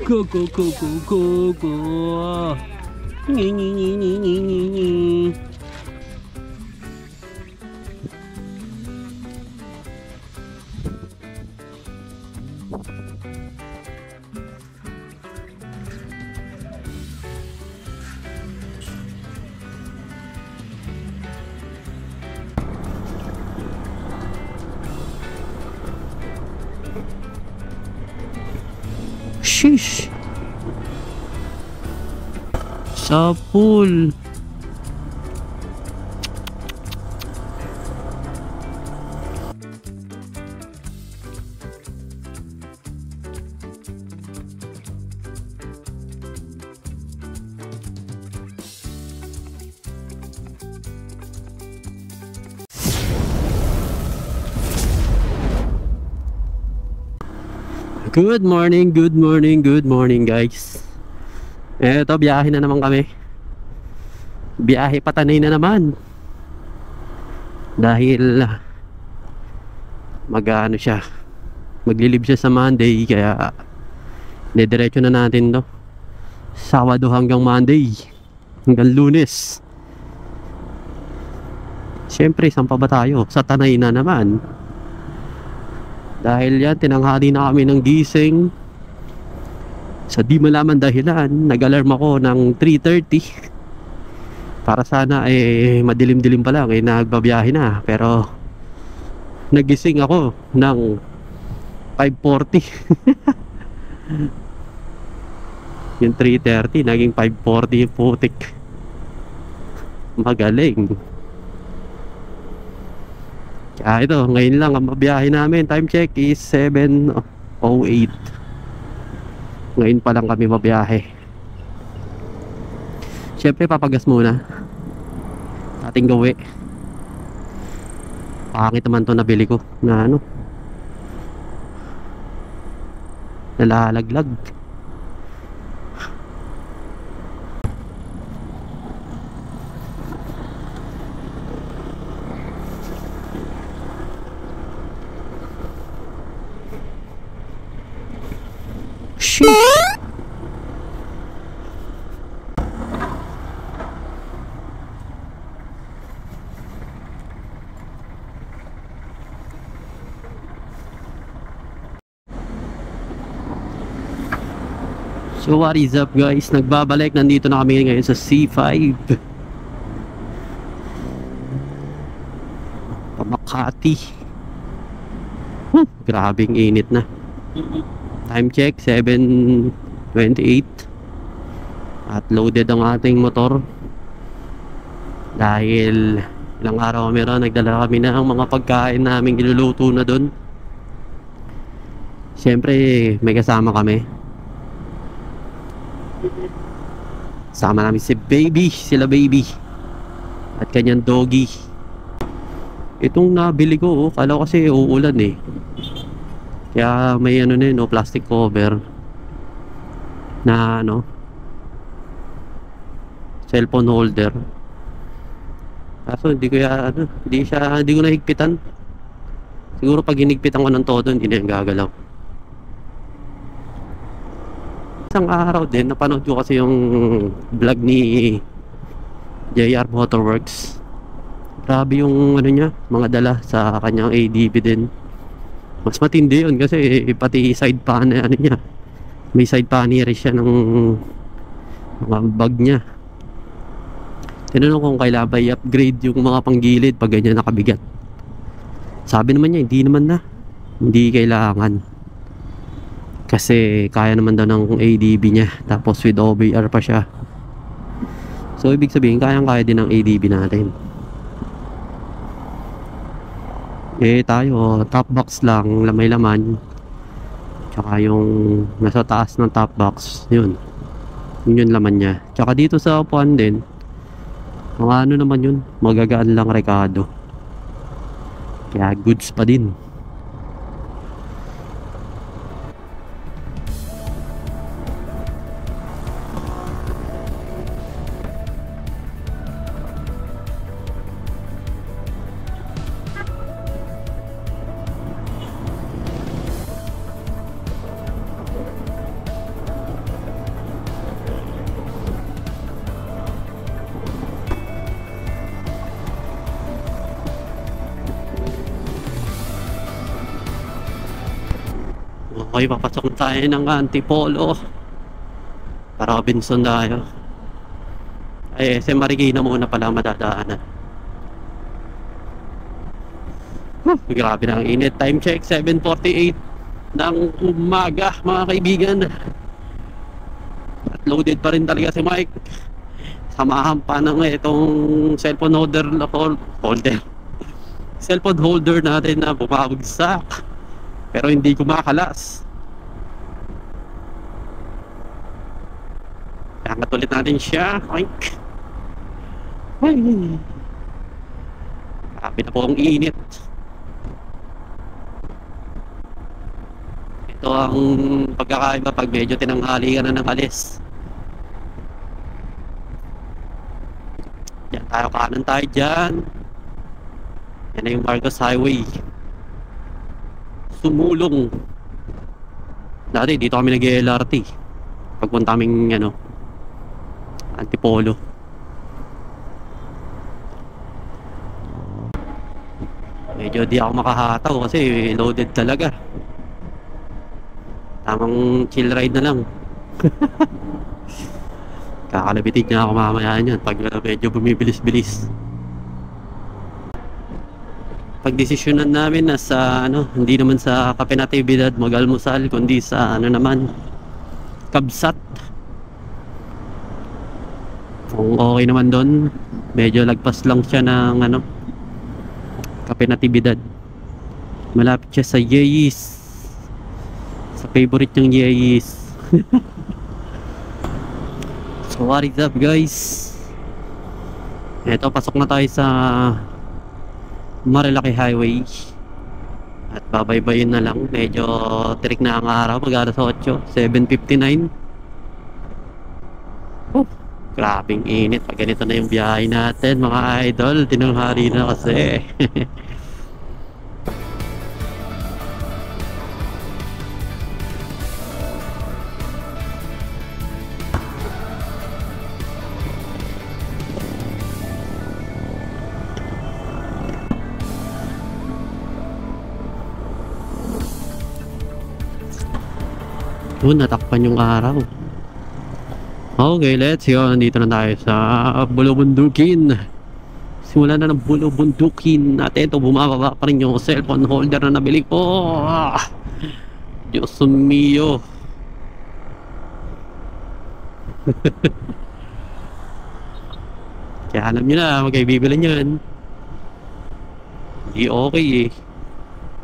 Go, go, go, go, go, go. Nyi, nyi, nyi, nyi, nyi, nyi, nyi. Sheesh. Sa pool. Good morning, good morning, good morning guys. Eto, biyahe na naman kami. Biyahe patanay na naman. Dahil mag-ano siya, maglilib siya sa Monday. Kaya didiretso na natin to Sabado hanggang Monday, hanggang Lunes. Siyempre, saan pa ba tayo? Sa Tanay na naman. Dahil yan, tinanghali na kami ng gising. Sa di malaman dahilan, nag-alarm ako ng 3:30 para sana madilim-dilim pa lang nagbabiyahe na. Pero nagising ako ng 5:40. Yung 3:30 naging 5:40 yung putik. Magaling. Kaya ito, ngayon lang ang mabiyahe namin. Time check is 7:08. Ngayon pa lang kami mabiyahe. Siyempre papagas muna ating gawi. Pangit naman to nabili ko na ano, nalalaglag. So what is up guys, nagbabalik, nandito na kami ngayon sa C5 Makati. Grabing init na. Time check 7:28 at loaded ang ating motor. Dahil ilang araw kami ron, nagdala kami ng mga pagkain namin iluluto na dun. Siyempre may kasama kami. Sama namin si baby, sila baby at kanyang doggy. Itong nabili ko, kala ko kasi uulan kaya may ano na yun, plastic cover na ano, cellphone holder. Kaso hindi ko hindi ko nahigpitan. Siguro pag hinigpitan ko ng todo, hindi na yung gagalaw. Isang araw din, napanood ko kasi yung vlog ni JR Motorworks. Grabe yung ano niya, mga dala sa kanyang ADB din. Mas matindi yun kasi pati side pan ano niya, may side pannier siya ng mga bag niya. Tinanong kung kailangan ba i-upgrade yung mga panggilid pag ganyan nakabigat. Sabi naman niya, hindi kailangan. Kasi kaya naman daw ng ADB niya. Tapos with OBR pa siya. So ibig sabihin, kayang-kaya din ng ADB natin. Tayo, top box lang, may laman. Tsaka yung nasa taas ng top box, yun yung laman niya. Tsaka dito sa upuan din, mga ano naman yun, magagaan lang rekado. Kaya goods pa din. Okay, papasok na tayo ng Antipolo para Robinson tayo. Ay, SM Marikina muna pala madadaanan. Grabe na ang init. Time check, 7:48 ng umaga mga kaibigan. At loaded pa rin talaga si Mike. Samahan pa ng itong cellphone holder cellphone holder natin na bumabagsak pero hindi kumakalas. Angat ulit natin siya. Mike, ay, grabe na po ang init. Ito ang pagkakaiba pag medyo tinanghali ka na ng alis. Yan tayo, kanan tayo dyan. Yan na yung Marcos Highway. Sumulong. Dati dito kami nag-LRT pagpunta kaming Antipolo. Medyo di ako makahataw kasi loaded talaga. Tamang chill ride na lang. Kakalabitin niya ako mamaya yan pag medyo bumibilis-bilis. Pagdesisyonan namin na sa hindi naman sa Cafe Natividad mag-almusal kundi sa Kabsat. Kung okay naman doon, medyo lagpas lang siya ng Cafe Natividad. Malapit siya sa Yeis, sa favorite niyang Yeis. So what is up guys? Eto, pasok na tayo sa Marilaki Highway at babaybayin na lang. Medyo tirik na ang araw, mag-alas 8, 7:59. Grabing init pag ganito na yung biyahe natin mga idol. Tinanghali na kasi. Natakpan yung araw. Okay, let's go. Nandito na tayo sa Bulubundukin. Simulan na ng Bulubundukin. At ito, bumababa pa rin yung cellphone holder na nabili ko. Diyos mio. Kaya alam nyo na, magkaibibilan yan. Hindi okay eh.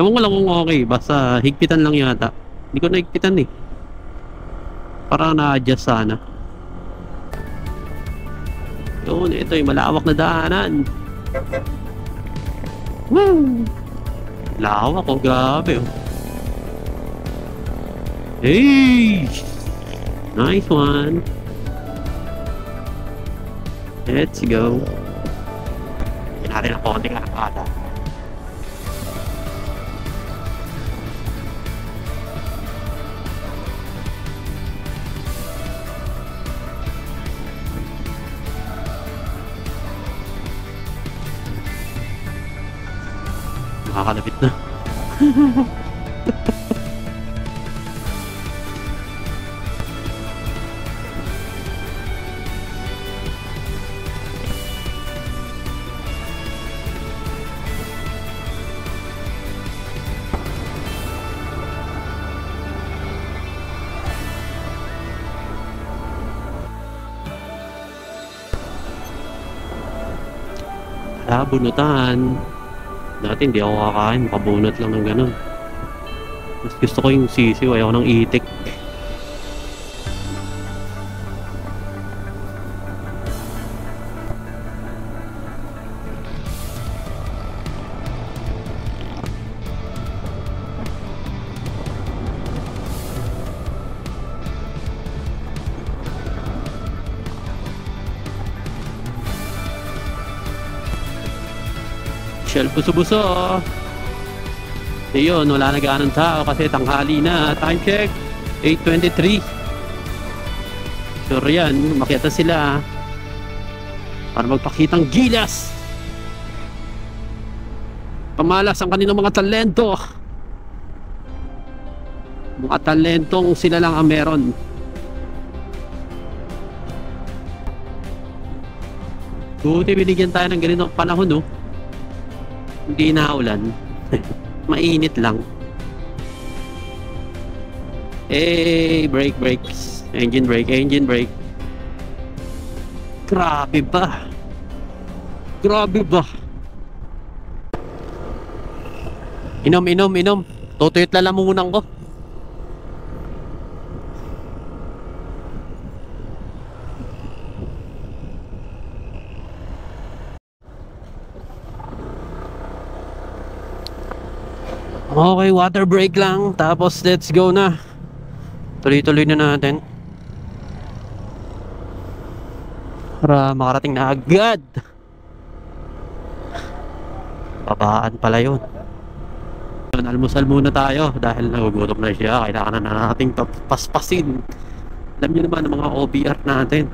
Ewan ko lang kung okay. Basta higpitan lang yata. Hindi ko nahigpitan eh. Para na-adjust sana. Yun, ito yung malawak na daanan. Woo! Lawak oh, grabe oh. Hey! Nice one. Let's go. Hindi natin ang konting arpada. Nakakalapit na. Bunutan. Dati hindi ako kakain, makabunot lang ng ganun. Mas gusto ko yung sisiw, ayaw ng itik. Shell buso-buso. Ayun, wala na ganong tao kasi tanghali na. Time check 8:23. Sure yan, makiata sila para magpakitang gilas, pamalas ang kanilang mga talento. Mga talentong sila lang ang meron. Buti binigyan tayo ng ganitong panahon, no? Hindi na ulan. Mainit lang. Brake, brakes. Engine brake, engine brake. Grabe ba? Grabe ba? Inom, inom, inom. Tutuyot lalamunan ko. Okay, water break lang. Tapos let's go na. Tuloy-tuloy na natin. Para makarating na agad. Babaan pala yun. Almusal muna tayo dahil nagugutom na siya. Kailangan na nating paspasin. Alam niyo naman ang mga OBR natin.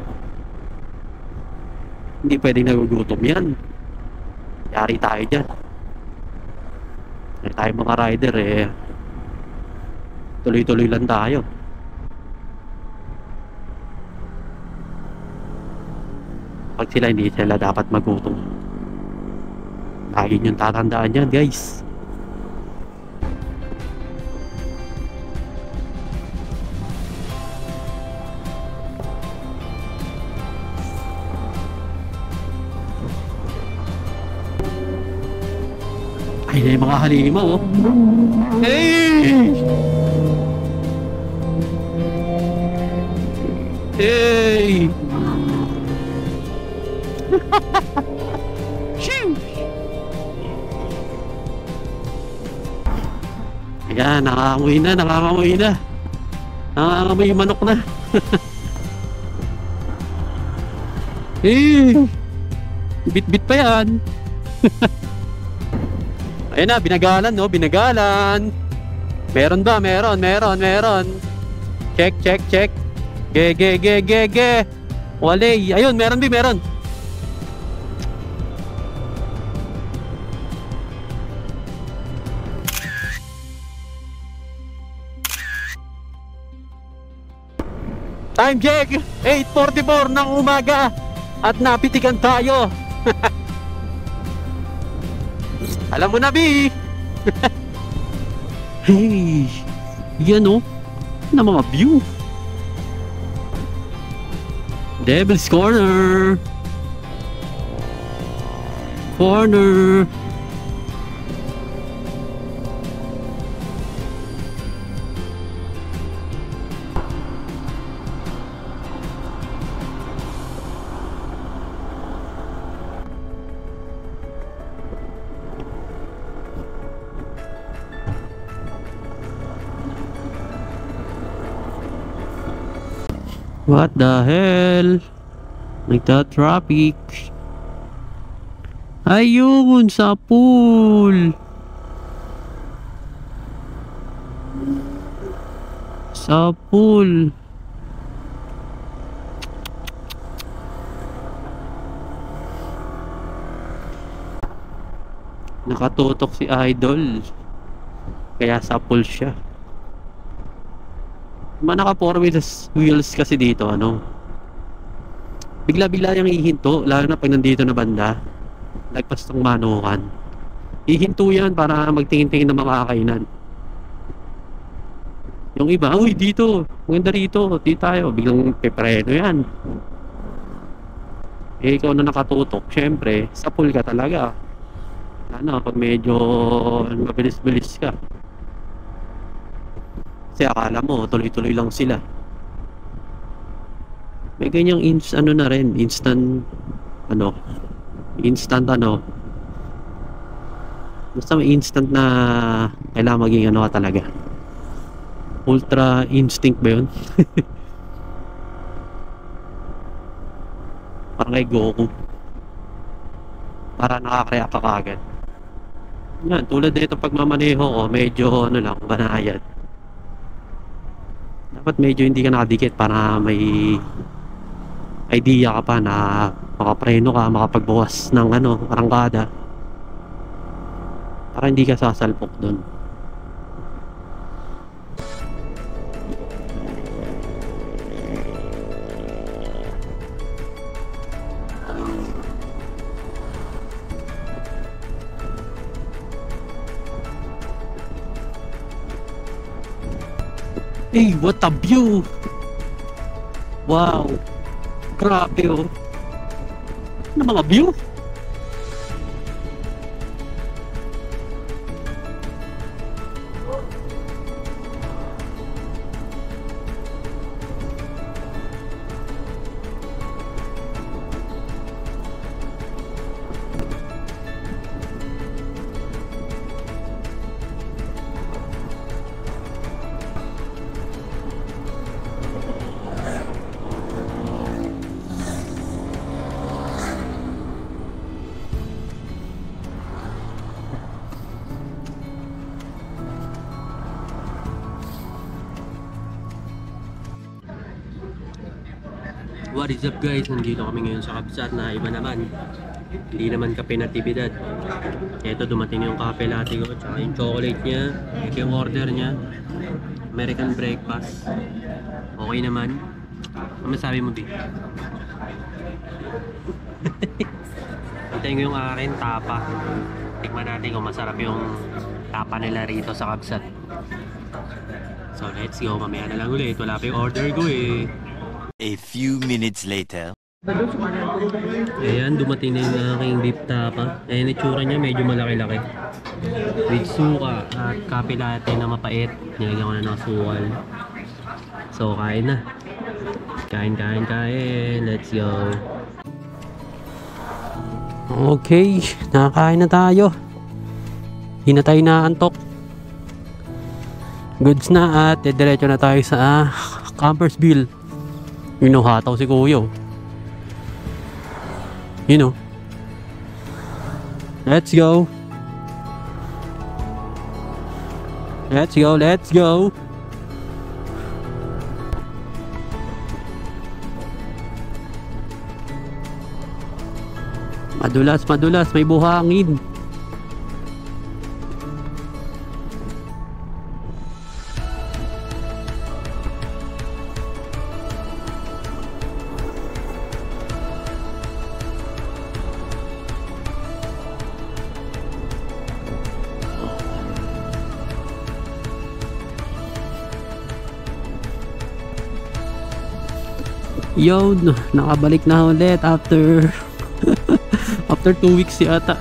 Hindi pwedeng nagugutom yan. Yari tayo dyan. Tayo mga rider tuloy-tuloy lang tayo. Pag sila hindi sila dapat magutom. Lagi yung tatandaan yan, guys. Ay, na yung mga halimaw, oh. Hey! Hey! Ayan, nakakamoy na, nakakamoy na. Nakakamoy manok na. Hey! Bit-bit pa yan. Ayun na, binagalan, no? Binagalan. Meron ba? Meron. Check. Ge. Wale. Ayun, meron. Time check! 8:44 ng umaga. At napitikan tayo. Alam mo na, B. Hey, yan, oh, na mga view. Devil's Corner. What the hell? Nagta-traffic. Ayun, sa pool. Nakatutok si Idol. Kaya sa pool siya. Naka 4 wheels kasi dito, ano, bigla-bigla yung hihinto, lalo na pag nandito na banda, lagpas ng manukan, hihinto yan para magtingin-tingin ng mga kakainan. Yung iba, uy, dito, maganda rito, dito tayo, biglang pepreno yan. Ikaw na nakatutok, syempre sa pool ka talaga, ano, pag medyo mabilis-bilis ka. Kasi akala mo, tuloy-tuloy lang sila. May ganyang instant basta may instant na kailangan maging ano ka talaga. Ultra instinct ba yun? Parang kay Goku. Para nakaka-react ka kagad. Yan, tulad na itong pagmamaneho ko, medyo ano lang, banayad. Dapat medyo hindi ka nakadikit para may idea ka pa na makapreno ka, makapagbawas ng ano, arangkada. Para hindi ka sasalpok dun. Hey, what a view! Wow! Grabe oh! Ano mga view? What is up guys? Nandito kami ngayon sa Kabsat na iba naman. Hindi naman kape natibidad. Ito dumating yung kape latte ko, tsaka yung chocolate niya. Ito yung order niya. American breakfast. Okay naman. Ano masabi mo, B? Hintayin ko yung akin, tapa. Tikman natin kung masarap yung tapa nila rito sa Kabsat. So let's go, mamaya na lang ulit. Wala pa yung order ko eh. A few minutes later. Ayan, dumating na yung aking beef tapa. Ayan, itsura niya medyo malaki-laki. With suka at kape latte na mapait. Nilagyan ko na ng sukal. So, kain na. Kain. Let's go. Okay, nakakain na tayo. Hindi na tayo naantok. Goods na at diretso na tayo sa Campersville. Hataw si Kuya. Let's go. Madulas, may buhangin. Yo, nakabalik na ulit after 2 weeks yata.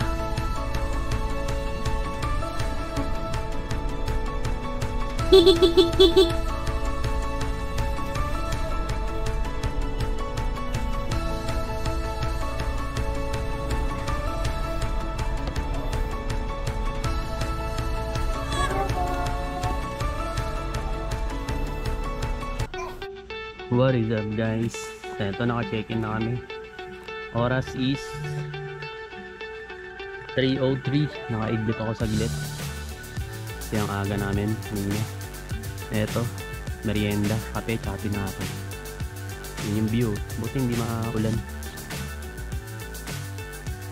What is up guys? Ito, naka-check-in na kami. Oras is 3:03. Naka-iglip ako saglit. Kasi ang aga namin. Ito, merienda, kape, tsaka tinapay. Yun yung view. Buti hindi makaulan.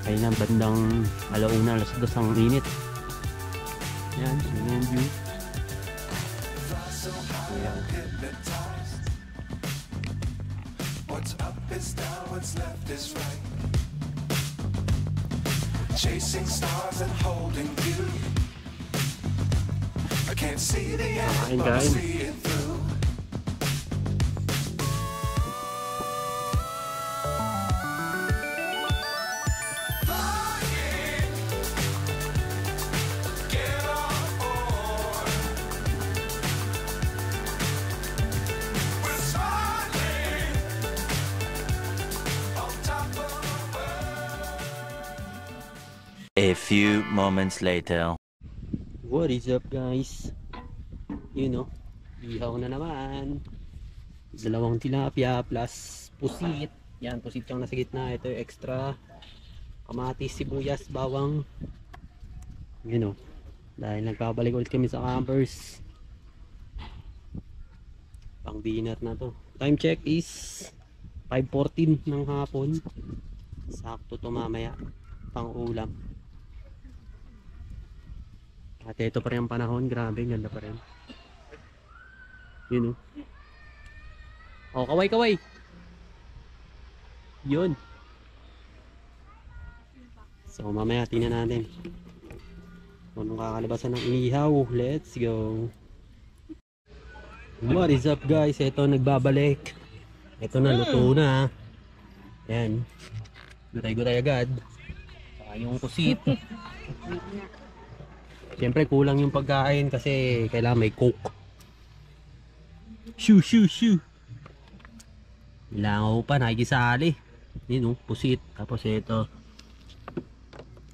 Kaya nga bandang 1:00, 2:00 ang init. Yan, yun yung view. Ayan. What's left is right. Chasing stars and holding you. I can't see the end, but I see it through. A few moments later. What is up guys? Ihaw na naman. 2 tilapia plus pusit. Yan, pusit yung nasa gitna. Ito yung extra kamatis, sibuyas, bawang. Dahil nagpabalik ulit kami sa campers. Pang dinner na to. Time check is 5:14 ng hapon. Sakto to mamaya. Pang ulam. At ito pa rin ang panahon, grabe, ganda pa rin. Oh, kaway. Yun. So mamaya tingnan natin kung anong kakalabasan ng inihaw. Let's go. What is up guys? Ito nagbabalik. Ito na, luto na. Yan. Gutay-gutay agad. Saka yung kusit. Siyempre kulang yung pagkain kasi kailangan may coke. Shoo shoo shoo. Langaw pa, nakikisali. Yun o, pusit. Tapos ito.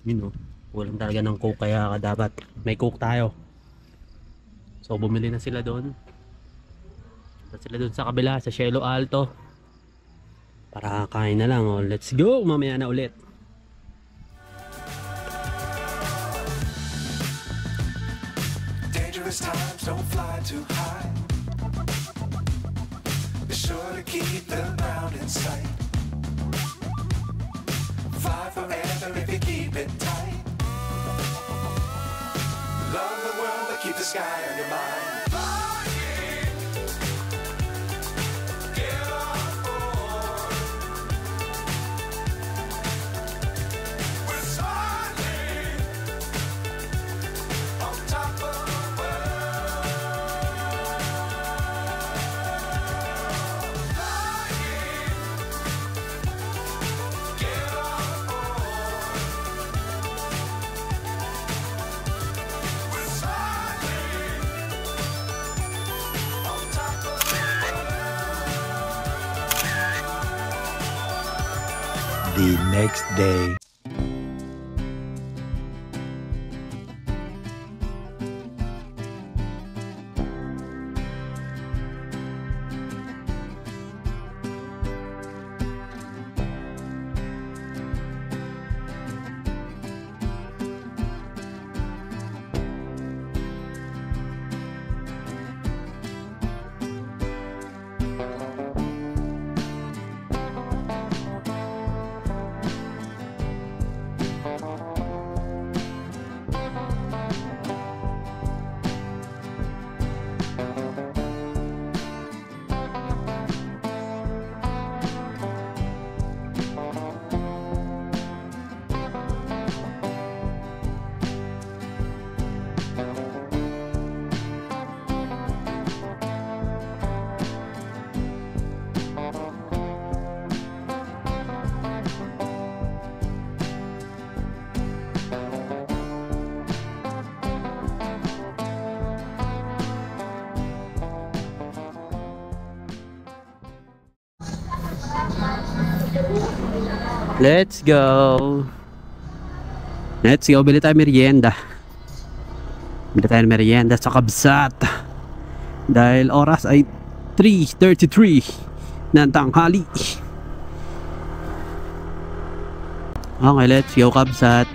Yun o, kulang talaga ng coke kaya dapat may coke tayo. So bumili na sila doon. Sila doon sa kabila, sa Cielo Alto. Para kain na lang. Oh. Let's go! Mamaya na ulit. Dangerous times, don't fly too high. Be sure to keep the ground in sight. Fly forever if you keep it tight. Love the world, but keep the sky on your mind. The next day. Let's go. Let's go. Bili tayo merienda. Bili tayo merienda sa Kabsat. Dahil oras ay 3:33 ng tanghali. Okay, let's go Kabsat.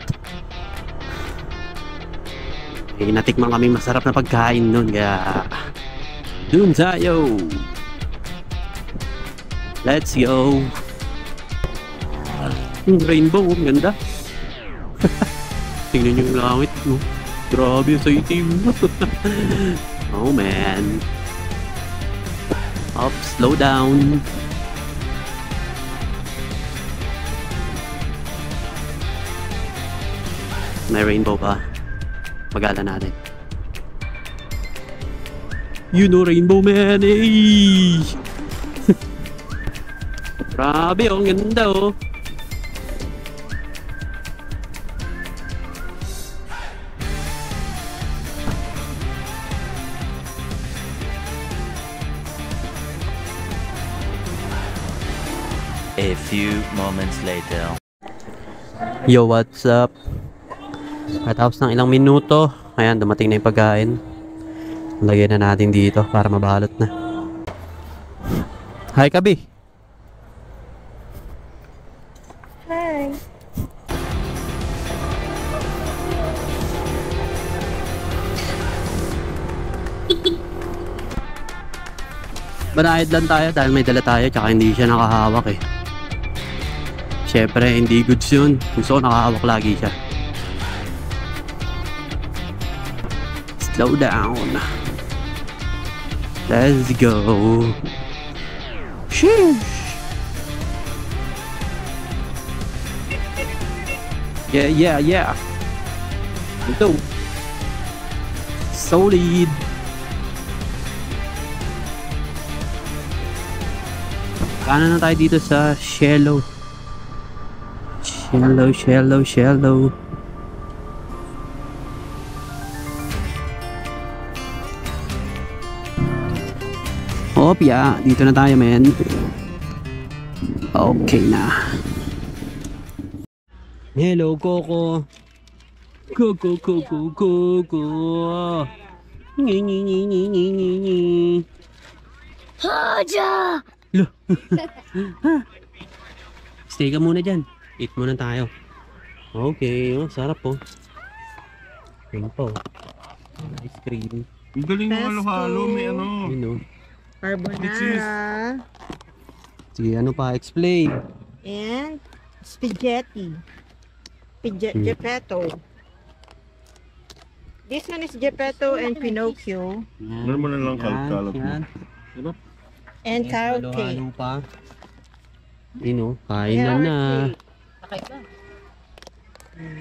Eh, natikman kami masarap na pagkain nun. Kaya dun tayo. Let's go. Rainbow, ang ganda. Tingnan yung langit, no? Grabe sa itim. Oh man. Up, slow down. May rainbow pa. Pagala natin. You know rainbow man, eh. Grabe, oh, ang ganda, oh. A few moments later. Yo, what's up? Katapos ng ilang minuto, ayan, dumating na yung pagkain. Lagyan na natin dito para mabalot na. Hi, Kabi. Hi. Banayad lang tayo dahil may dala tayo tsaka hindi siya nakahawak eh. Syempre, hindi goods yun. Gusto ko nakahawak lagi siya. Slow down. Let's go. Sheesh. Yeah. Ito. Solid. Kanan na tayo dito sa Shallow. Shallow. Opya, dito na tayo, men. Okay na. Hello, Coco. Coco. Ni. Haja! Lo. Stay ka muna dyan. Eat muna tayo. Okay, oh, sarap po. Yan po. Ice cream. Ang galing mo halo-halo, may ano. Yun o. Carbonara Sige, ano pa? Explain. and spaghetti. Geppetto. This one is Geppetto and Pinocchio Meron mo na lang kalat-kalat mo. Yan. and carrot cake. Halo-halo pa. Yun o. Kainan na.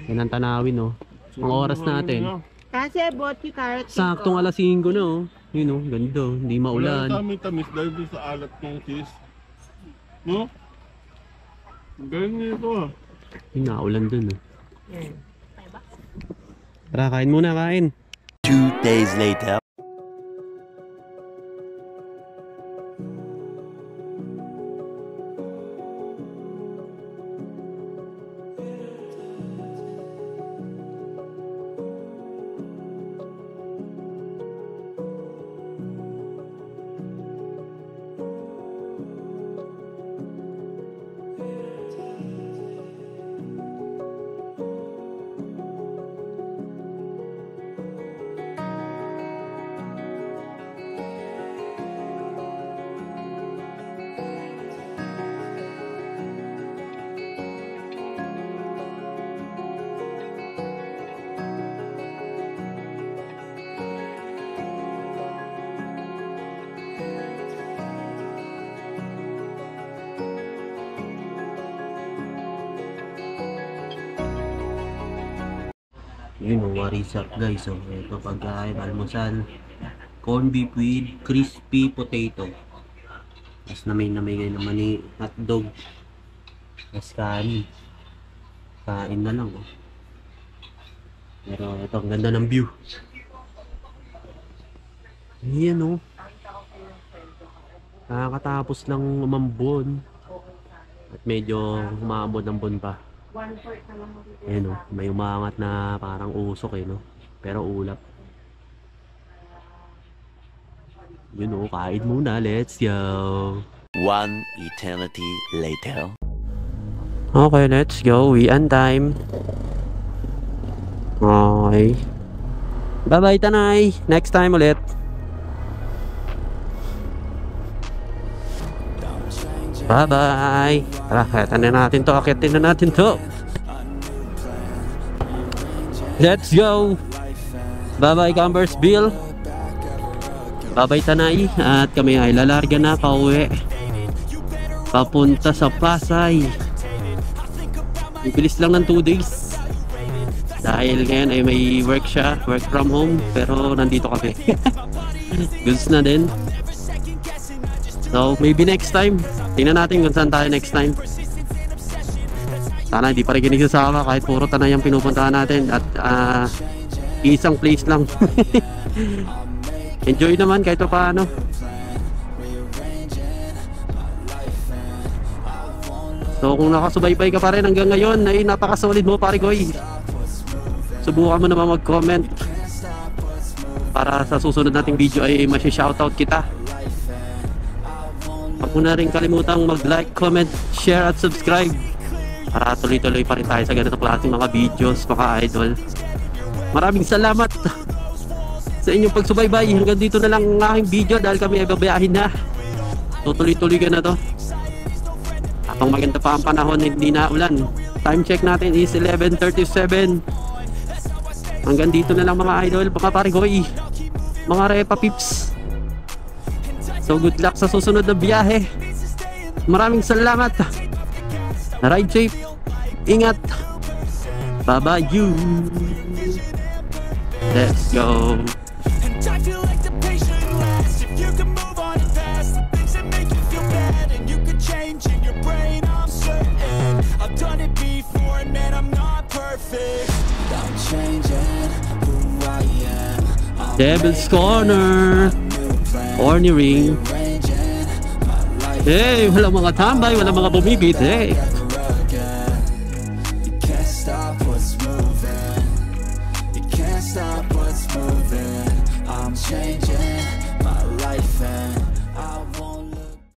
Yan ang tanawin o. Ang oras natin. Kasi I bought you carrot cake. Saktong alas 5 na o. Yun o. Ganda. Hindi Wala maulan. kami tamis dahil doon sa alat ng cheese. No? Ang galing nito ah. Yung naulan dun o. Yan. Tara, kain muna, kain. 2 days later. Yun o, what is up guys? So, ito pagkain, almusal. Corn beef with crispy potato. Tapos namay ngayon naman ni hotdog. Tapos kanin. Kain na lang oh. Pero ito, ang ganda ng view. Ayan o. Nakakatapos lang umambon. At medyo umambon ang bon pa. Ayan o, may umangat na parang usok no? Pero ulap. Yun o, kain muna, let's go. 1 eternity later. Okay, let's go, weekend time. Okay. Bye bye Tanay, next time ulit. Bye bye. Tara, akitin na natin to. Let's go. Bye bye Cambersville. Bye bye Tanay. At kami ay lalarga na pauwi. Papunta sa Pasay. Bibilis lang ng 2 days. Dahil ngayon ay may work siya, work from home. Pero nandito kami. Goods na din. So maybe next time. Tingnan natin kung saan tayo next time. Sana hindi pa rin ginisasama kahit puro Tanay ang pinupuntahan natin. At isang place lang. Enjoy naman kahit pa paano. So kung nakasubaybay ka pa rin hanggang ngayon, ay napakasolid mo pare Goy. Subukan mo naman mag-comment para sa susunod nating video ay masi-shoutout kita. Huwag mo na rin kalimutang mag-like, comment, share at subscribe para tuloy-tuloy pa rin tayo sa ganitong klaseng mga videos, mga idol. Maraming salamat sa inyong pagsubaybay. Hanggang dito na lang ang aking video dahil kami ay babayahin na. Tutuloy-tuloy ka na to. Habang maganda pa ang panahon, hindi na ulan. Time check natin is 11:37. Hanggang dito na lang mga idol, mga parigoy, mga repa pips. So good luck sa susunod na biyahe. Maraming salamat. Ride safe. Ingat. Bye bye you. Let's go. And I feel like the patient lasts. If you can move on and fast, the things that make you feel bad, and you can change. I'm changing who I am. I'm Devil's Corner. Orny Ring. arranging my life Hey, walang mga tambay, walang mga bumibit. Hey. again. You can't stop what's moving. You can't stop what's moving. I'm changing